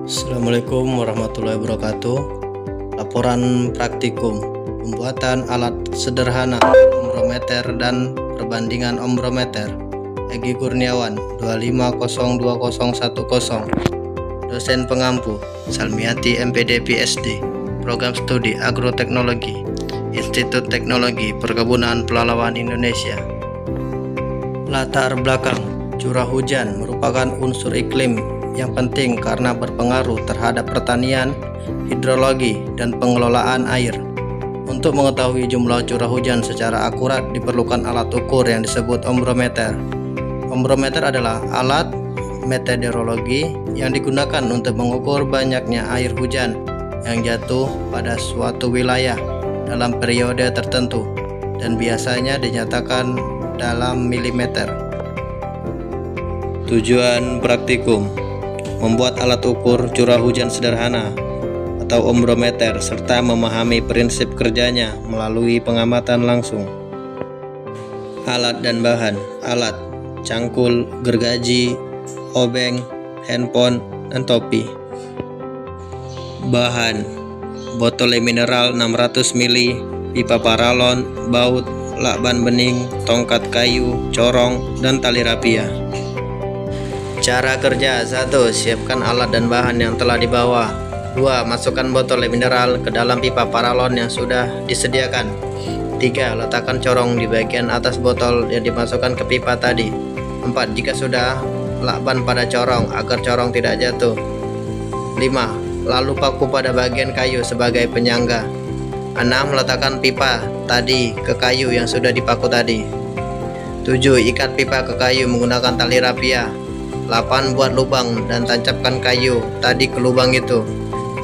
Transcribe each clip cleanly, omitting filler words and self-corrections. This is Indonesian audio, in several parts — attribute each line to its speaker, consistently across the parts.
Speaker 1: Assalamualaikum warahmatullahi wabarakatuh. Laporan praktikum pembuatan alat sederhana ombrometer dan perbandingan ombrometer. Egy Kurniawan 25020110. Dosen pengampu Salmiati MPD PhD, Program Studi Agroteknologi, Institut Teknologi Perkebunan Pelalawan Indonesia. Latar belakang: curah hujan merupakan unsur iklim yang penting karena berpengaruh terhadap pertanian, hidrologi, dan pengelolaan air. Untuk mengetahui jumlah curah hujan secara akurat diperlukan alat ukur yang disebut ombrometer. Ombrometer adalah alat meteorologi yang digunakan untuk mengukur banyaknya air hujan yang jatuh pada suatu wilayah dalam periode tertentu dan biasanya dinyatakan dalam milimeter. Tujuan praktikum: membuat alat ukur curah hujan sederhana atau ombrometer serta memahami prinsip kerjanya melalui pengamatan langsung. Alat dan bahan: alat, cangkul, gergaji, obeng, handphone, dan topi. Bahan: botol mineral 600 ml, pipa paralon, baut, lakban bening, tongkat kayu, corong, dan tali rapia. Cara kerja: 1. Siapkan alat dan bahan yang telah dibawa. 2. Masukkan botol mineral ke dalam pipa paralon yang sudah disediakan. 3. Letakkan corong di bagian atas botol yang dimasukkan ke pipa tadi. 4. Jika sudah, lakban pada corong agar corong tidak jatuh. 5. Lalu paku pada bagian kayu sebagai penyangga. 6. Letakkan pipa tadi ke kayu yang sudah dipaku tadi. 7. Ikat pipa ke kayu menggunakan tali rapia. 8. Buat lubang dan tancapkan kayu tadi ke lubang itu.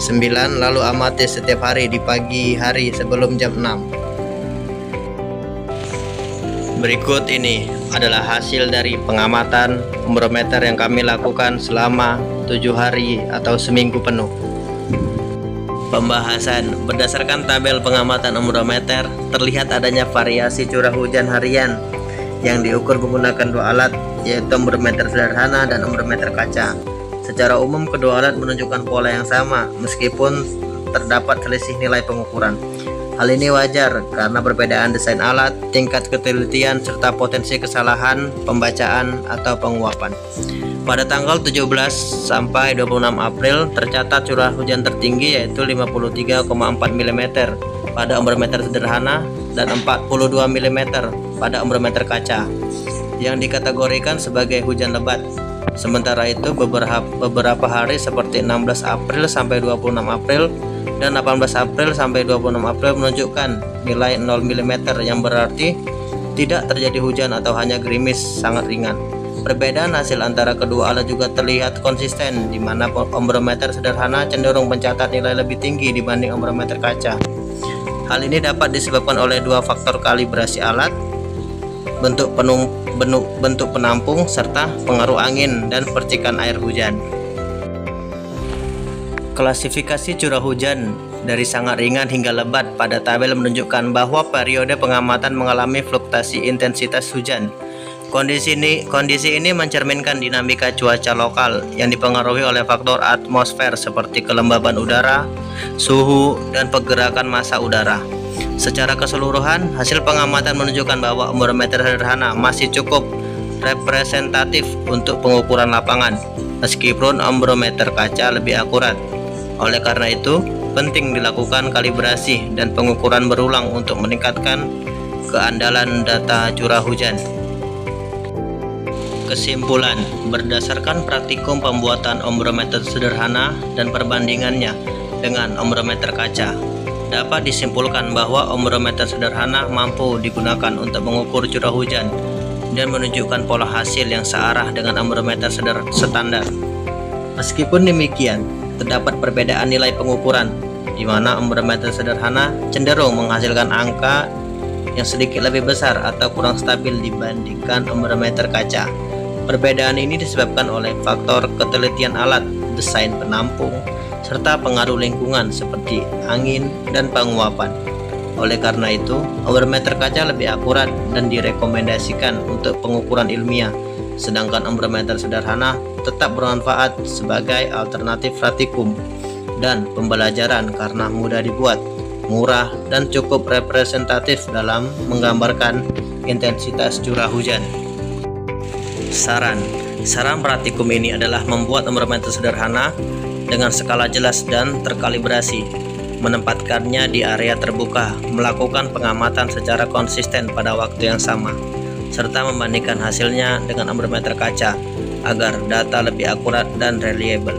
Speaker 1: 9. Lalu amati setiap hari di pagi hari sebelum jam 6. Berikut ini adalah hasil dari pengamatan ombrometer yang kami lakukan selama 7 hari atau seminggu penuh. Pembahasan: berdasarkan tabel pengamatan ombrometer, terlihat adanya variasi curah hujan harian yang diukur menggunakan dua alat, yaitu ombrometer sederhana dan ombrometer kaca. Secara umum kedua alat menunjukkan pola yang sama meskipun terdapat selisih nilai pengukuran. Hal ini wajar karena perbedaan desain alat, tingkat ketelitian, serta potensi kesalahan pembacaan atau penguapan. Pada tanggal 17 sampai 26 April tercatat curah hujan tertinggi yaitu 53,4 mm pada ombrometer sederhana dan 42 mm pada ombrometer kaca yang dikategorikan sebagai hujan lebat. Sementara itu beberapa hari seperti 16 April sampai 26 April dan 18 April sampai 26 April menunjukkan nilai 0 mm yang berarti tidak terjadi hujan atau hanya gerimis sangat ringan. Perbedaan hasil antara kedua alat juga terlihat konsisten, di mana ombrometer sederhana cenderung mencatat nilai lebih tinggi dibanding ombrometer kaca. Hal ini dapat disebabkan oleh dua faktor: kalibrasi alat, bentuk penampung, serta pengaruh angin dan percikan air hujan. Klasifikasi curah hujan dari sangat ringan hingga lebat pada tabel menunjukkan bahwa periode pengamatan mengalami fluktuasi intensitas hujan. Kondisi ini mencerminkan dinamika cuaca lokal yang dipengaruhi oleh faktor atmosfer seperti kelembaban udara, suhu, dan pergerakan massa udara. Secara keseluruhan, hasil pengamatan menunjukkan bahwa ombrometer sederhana masih cukup representatif untuk pengukuran lapangan, meskipun ombrometer kaca lebih akurat. Oleh karena itu, penting dilakukan kalibrasi dan pengukuran berulang untuk meningkatkan keandalan data curah hujan. Kesimpulan: berdasarkan praktikum pembuatan ombrometer sederhana dan perbandingannya dengan ombrometer kaca, dapat disimpulkan bahwa ombrometer sederhana mampu digunakan untuk mengukur curah hujan dan menunjukkan pola hasil yang searah dengan ombrometer standar. Meskipun demikian, terdapat perbedaan nilai pengukuran, di mana ombrometer sederhana cenderung menghasilkan angka yang sedikit lebih besar atau kurang stabil dibandingkan ombrometer kaca. Perbedaan ini disebabkan oleh faktor ketelitian alat, desain penampung, serta pengaruh lingkungan seperti angin dan penguapan. Oleh karena itu, ombrometer kaca lebih akurat dan direkomendasikan untuk pengukuran ilmiah, sedangkan ombrometer sederhana tetap bermanfaat sebagai alternatif praktikum dan pembelajaran karena mudah dibuat, murah, dan cukup representatif dalam menggambarkan intensitas curah hujan. Saran praktikum ini adalah membuat ambarometer sederhana dengan skala jelas dan terkalibrasi, menempatkannya di area terbuka, melakukan pengamatan secara konsisten pada waktu yang sama, serta membandingkan hasilnya dengan ambarometer kaca agar data lebih akurat dan reliable.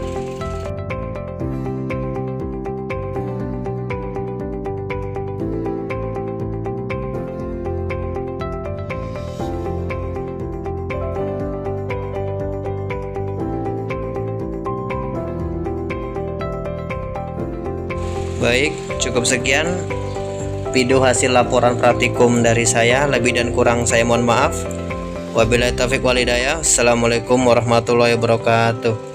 Speaker 1: Baik, cukup sekian video hasil laporan praktikum dari saya. Lebih dan kurang saya mohon maaf. Wabillahi taufiq wal hidayah. Assalamualaikum warahmatullahi wabarakatuh.